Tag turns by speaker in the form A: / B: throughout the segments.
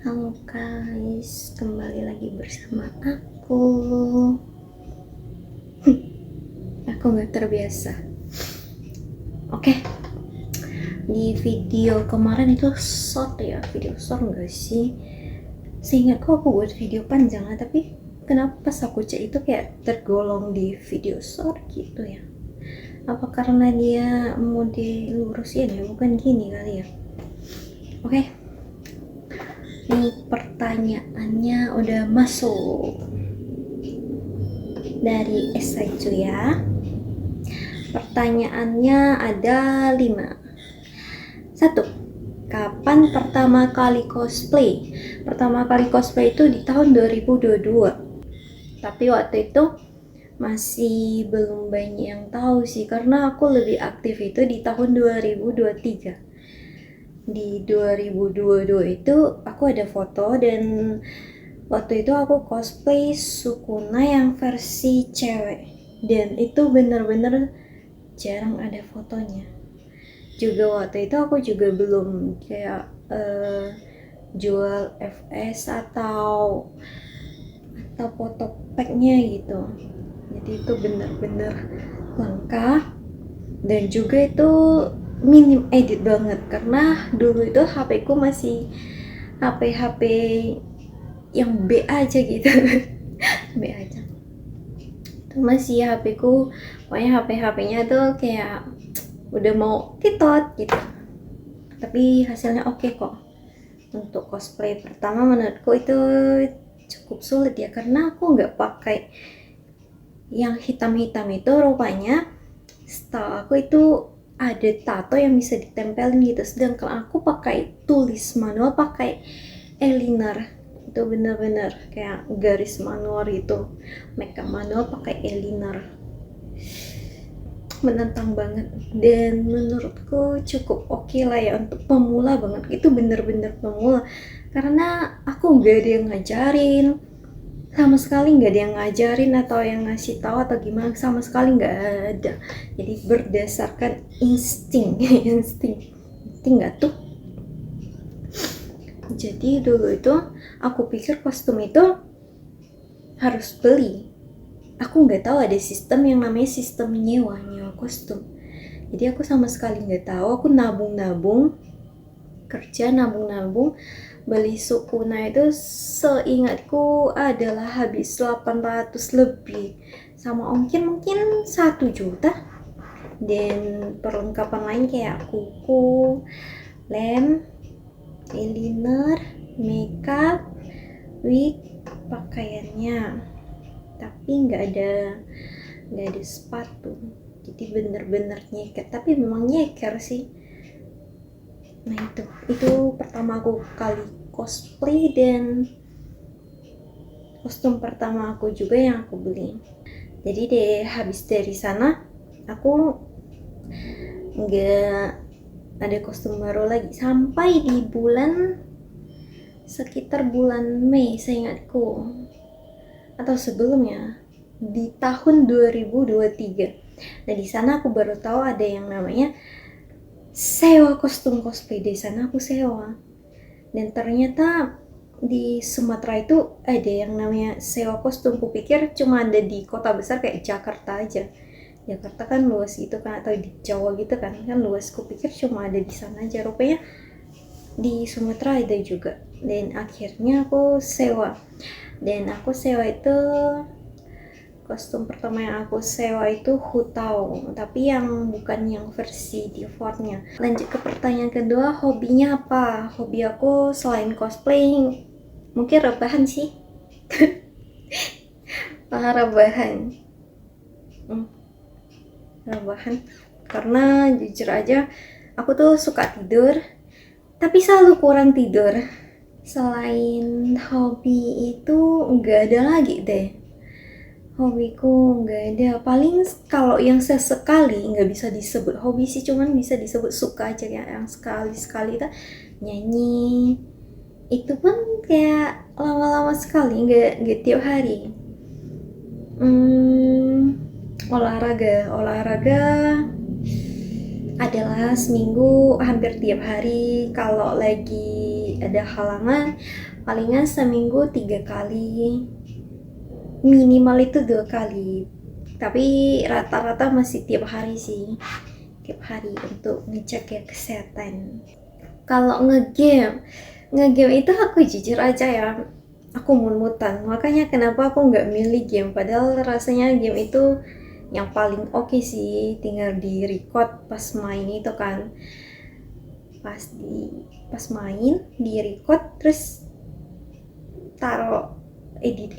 A: Halo guys, kembali lagi bersama aku. Aku nggak terbiasa. Oke, di video kemarin itu short ya, video short nggak sih? Seingatku aku buat video panjang lah, tapi kenapa pas aku cek itu kayak tergolong di video short gitu ya? Apa karena dia mau dilurusin ya? Bukan gini kali ya? Oke, ini pertanyaannya udah masuk dari S1 ya. Pertanyaannya ada 5. 1. Kapan pertama kali cosplay? Pertama kali cosplay itu di tahun 2022. Tapi waktu itu masih belum banyak yang tahu sih, karena aku lebih aktif itu di tahun 2023. Di 2022 itu aku ada foto, dan waktu itu aku cosplay Sukuna yang versi cewek, dan itu bener-bener jarang ada fotonya. Juga waktu itu aku juga belum kayak jual FS atau foto packnya gitu, jadi itu bener-bener langka. Dan juga itu minim edit banget, karena dulu itu HP ku masih HP yang B aja gitu. B aja itu masih HP ku, pokoknya HP-nya tuh kayak udah mau titot gitu. Tapi hasilnya oke kok. Untuk cosplay pertama menurutku itu cukup sulit ya, karena aku nggak pakai yang hitam-hitam itu. Rupanya setahu aku itu ada tato yang bisa ditempelin gitu, sedangkan aku pakai tulis manual, pakai eyeliner. Itu bener-bener kayak garis manual itu, makeup manual pakai eyeliner. Menantang banget, dan menurutku cukup oke lah ya untuk pemula banget. Itu bener-bener pemula, karena aku nggak ada yang ngajarin sama sekali, nggak ada yang ngajarin atau yang ngasih tahu atau gimana, sama sekali nggak ada. Jadi berdasarkan insting. insting nggak tuh. Jadi dulu itu aku pikir kostum itu harus beli. Aku nggak tahu ada sistem yang namanya sistem nyewa kostum. Jadi aku sama sekali nggak tahu. Aku nabung kerja, nabung beli Sukuna itu seingatku adalah habis 800 lebih, sama ongkir mungkin 1 juta. Dan perlengkapan lain kayak kuku, lem, eyeliner, makeup, wig, pakaiannya. Tapi nggak ada sepatu. Jadi bener-bener nyeker, tapi memang nyeker sih. Nah itu pertama aku kali cosplay, dan kostum pertama aku juga yang aku beli. Jadi habis dari sana aku nggak ada kostum baru lagi sampai di sekitar bulan Mei seingatku, atau sebelumnya di tahun 2023. Nah di sana aku baru tahu ada yang namanya sewa kostum cosplay. Di sana aku sewa, dan ternyata di Sumatera itu ada yang namanya sewa kostum. Kupikir cuma ada di kota besar kayak Jakarta aja. Jakarta kan luas gitu kan, atau di Jawa gitu kan luas. Kupikir cuma ada di sana aja, rupanya di Sumatera ada juga. Dan akhirnya aku sewa, dan aku sewa itu kostum pertama yang aku sewa itu Hutao, tapi yang bukan yang versi defaultnya. Lanjut ke pertanyaan kedua, hobinya apa? Hobi aku selain cosplay mungkin rebahan sih. Rebahan. Rebahan. Karena jujur aja aku tuh suka tidur, tapi selalu kurang tidur. Selain hobi itu nggak ada lagi deh. Hobiku nggak ada. Paling kalau yang sesekali, nggak bisa disebut hobi sih, cuman bisa disebut suka aja ya. Yang sekali-sekali itu nyanyi, itu pun kayak lama-lama sekali, nggak tiap hari. Olahraga adalah seminggu hampir tiap hari. Kalau lagi ada halangan, palingan seminggu 3 kali, minimal itu 2 kali, tapi rata-rata masih tiap hari sih, tiap hari untuk ngecek ya kesehatan. Kalau ngegame itu aku jujur aja ya, aku mut-mutan, makanya kenapa aku nggak milih game, padahal rasanya game itu yang paling oke sih, tinggal di record pas main itu kan, pas main di record terus taruh edit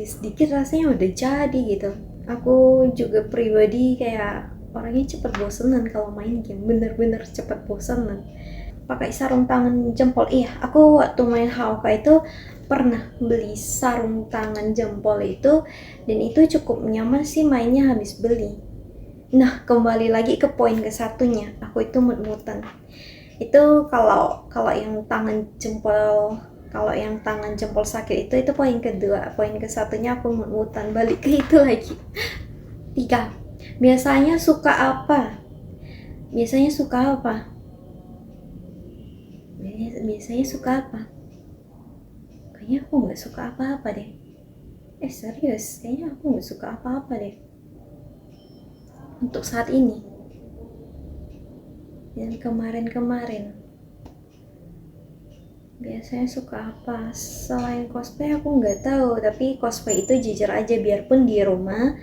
A: sedikit, rasanya udah jadi gitu. Aku juga pribadi kayak orangnya cepet bosenan kalau main game, bener-bener cepet bosenan. Pakai sarung tangan jempol, iya aku waktu main HOK itu pernah beli sarung tangan jempol itu, dan itu cukup nyaman sih mainnya habis beli. Nah, kembali lagi ke poin ke satunya, aku itu mut-mutan. Itu kalau yang tangan jempol sakit itu poin kedua. Poin ke satunya aku mut-mutan, balik ke itu lagi. 3. Biasanya suka apa? Biasanya suka apa? Kayaknya aku nggak suka apa-apa deh. Serius, kayaknya aku nggak suka apa-apa deh untuk saat ini. Dan kemarin biasanya suka apa? Selain cosplay aku nggak tahu, tapi cosplay itu jujur aja, biarpun di rumah,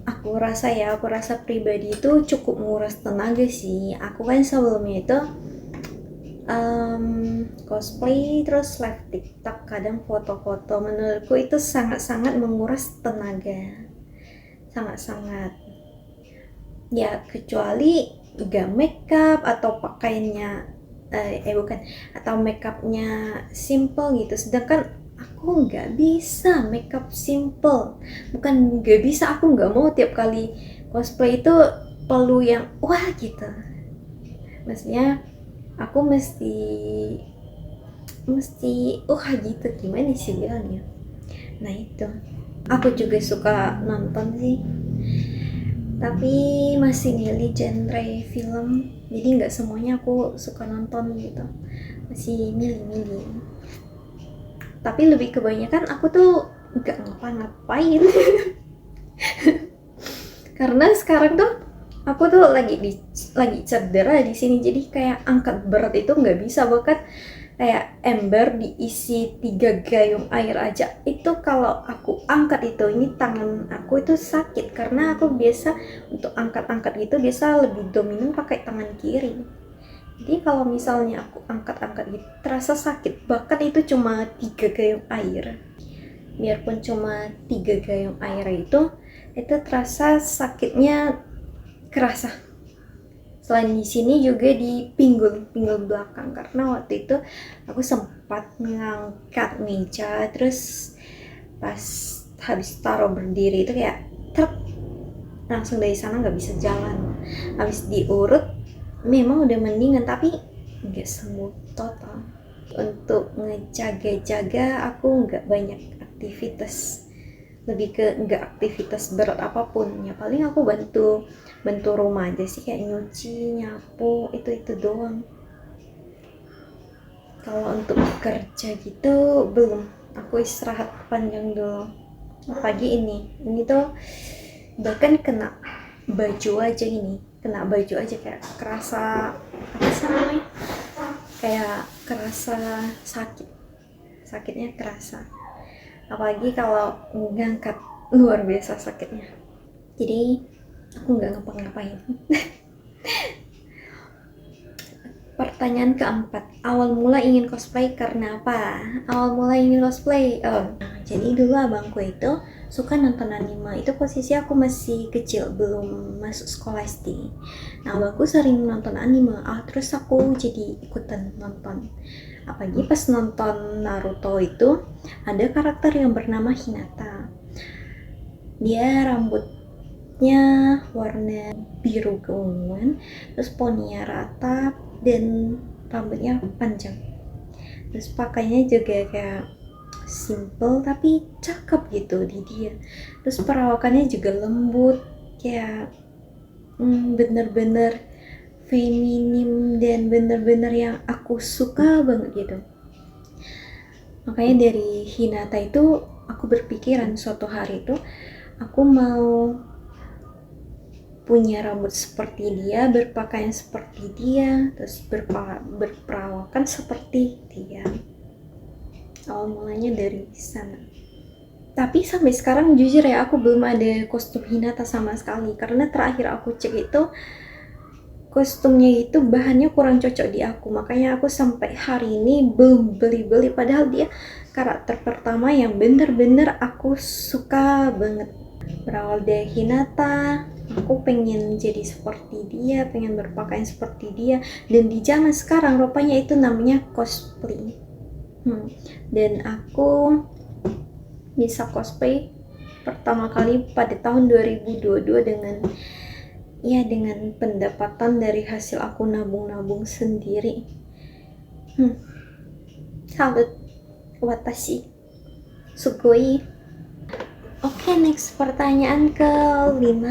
A: aku rasa pribadi itu cukup nguras tenaga sih. Aku kan sebelumnya itu cosplay terus live TikTok, kadang foto-foto, menurutku itu sangat-sangat menguras tenaga, sangat-sangat ya, kecuali gak makeup atau pakaiannya bukan, atau makeupnya simple gitu, sedangkan aku nggak bisa makeup simple. Bukan nggak bisa, aku nggak mau tiap kali cosplay itu perlu yang wah gitu, maksudnya aku mesti gitu, gimana sih bilangnya. Nah itu, aku juga suka nonton sih, tapi masih milih genre film, jadi nggak semuanya aku suka nonton gitu, masih milih-milih. Tapi lebih kebanyakan aku tuh nggak ngapa-ngapain karena sekarang tuh aku tuh lagi cedera di sini, jadi kayak angkat berat itu nggak bisa, bahkan kayak ember diisi 3 gayung air aja itu kalau aku angkat itu, ini tangan aku itu sakit, karena aku biasa untuk angkat-angkat gitu biasa lebih dominan pakai tangan kiri. Jadi kalau misalnya aku angkat-angkat gitu terasa sakit, bahkan itu cuma 3 gayung air. Biarpun cuma 3 gayung air itu terasa sakitnya, kerasa. Selain di sini juga di pinggul belakang, karena waktu itu aku sempat ngangkat meja, terus pas habis taruh berdiri itu kayak langsung dari sana nggak bisa jalan. Habis diurut memang udah mendingan, tapi nggak sembuh total. Untuk ngejaga-jaga aku nggak banyak aktivitas, lebih ke nggak aktivitas berat apapun ya, paling aku bantu rumah aja sih, kayak nyuci, nyapu, itu doang. Kalau untuk kerja gitu belum, aku istirahat panjang dulu. Pagi ini tuh bahkan kena baju aja kayak kerasa apa sih namanya, kayak kerasa sakitnya kerasa, apalagi kalau ngangkat, luar biasa sakitnya. Jadi aku nggak ngapa-ngapain. Pertanyaan keempat, awal mula ingin cosplay karena apa? Jadi dulu abangku itu suka nonton anime, itu posisi aku masih kecil, belum masuk skolastik. Nah, abangku sering nonton anime, terus aku jadi ikutan nonton. Apalagi pas nonton Naruto itu ada karakter yang bernama Hinata. Dia rambutnya warna biru keunguan, terus poninya rata dan rambutnya panjang, terus pakainya juga kayak simple tapi cakep gitu di dia, terus perawakannya juga lembut, kayak bener-bener feminim dan bener-bener yang aku suka banget gitu. Makanya dari Hinata itu aku berpikiran suatu hari itu aku mau punya rambut seperti dia, berpakaian seperti dia, terus berperawakan seperti dia. Awal mulanya dari sana. Tapi sampai sekarang jujur ya, aku belum ada kostum Hinata sama sekali, karena terakhir aku cek itu kostumnya itu bahannya kurang cocok di aku, makanya aku sampai hari ini belum beli-beli, padahal dia karakter pertama yang bener-bener aku suka banget. Berawal dari Hinata, aku pengen jadi seperti dia, pengen berpakaian seperti dia, dan di zaman sekarang rupanya itu namanya cosplay. Dan aku bisa cosplay pertama kali pada tahun 2022 dengan pendapatan dari hasil aku nabung-nabung sendiri. Salut, watashi sugoi. Oke, next pertanyaan ke-5.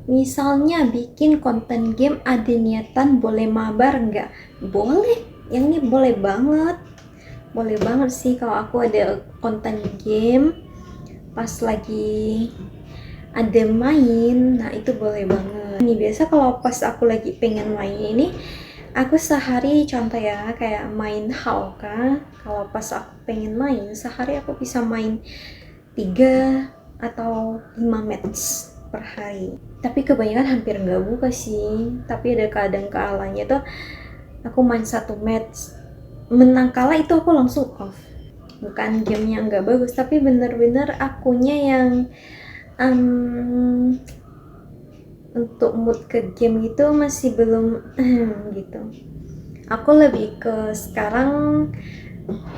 A: Misalnya bikin konten game, ada niatan boleh mabar nggak? Boleh, yang ini boleh banget. Boleh banget sih kalau aku ada konten game pas lagi ada main, nah itu boleh banget. Ini biasa kalau pas aku lagi pengen main ini, aku sehari contoh ya kayak main Hauka, kalau pas aku pengen main sehari aku bisa main 3 atau 5 match per hari. Tapi kebanyakan hampir nggak buka sih, tapi ada kadang kalanya tuh aku main 1 match, menang kalah itu aku langsung off. Bukan gamenya nggak bagus, tapi bener-bener akunya yang untuk mood ke game gitu masih belum gitu. Aku lebih ke sekarang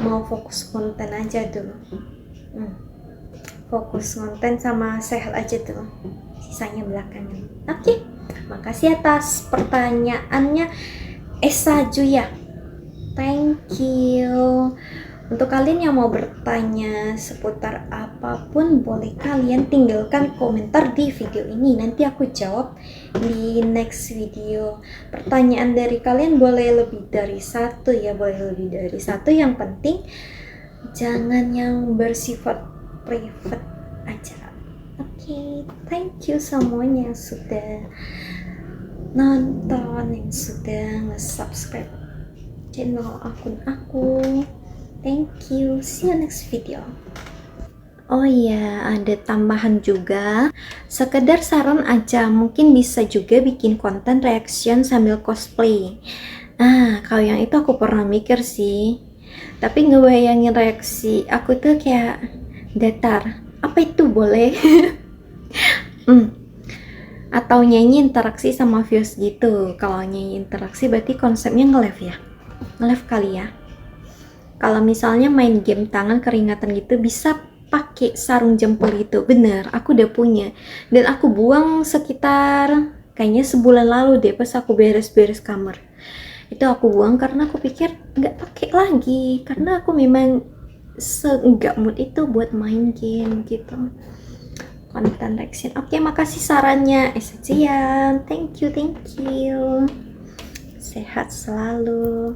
A: mau fokus konten aja dulu. Fokus konten sama sehat aja dulu, sisanya belakangan. Oke, makasih atas pertanyaannya Esa Juya. Thank you. Untuk kalian yang mau bertanya seputar apapun, boleh kalian tinggalkan komentar di video ini. Nanti aku jawab di next video. Pertanyaan dari kalian boleh lebih dari 1 ya, boleh lebih dari 1. Yang penting jangan yang bersifat private aja. Oke, thank you semuanya yang sudah nonton, yang sudah nge-subscribe channel akun aku. Thank you, see you next video. Oh iya, ada tambahan juga, sekedar saran aja, mungkin bisa juga bikin konten reaction sambil cosplay. Nah, kalau yang itu aku pernah mikir sih, tapi ngebayangin reaksi aku tuh kayak datar. Apa itu boleh? Atau nyanyi interaksi sama views gitu. Kalau nyanyi interaksi berarti konsepnya nge-live ya? Nge-live kali ya? Kalau misalnya main game tangan keringatan gitu, bisa pakai sarung jempol gitu. Bener, aku udah punya. Dan aku buang sekitar kayaknya sebulan lalu deh, pas aku beres-beres kamar. Itu aku buang karena aku pikir nggak pakai lagi. Karena aku memang nggak mood itu buat main game gitu. Konten reaction. Oke, makasih sarannya Esa Jian. Thank you. Sehat selalu.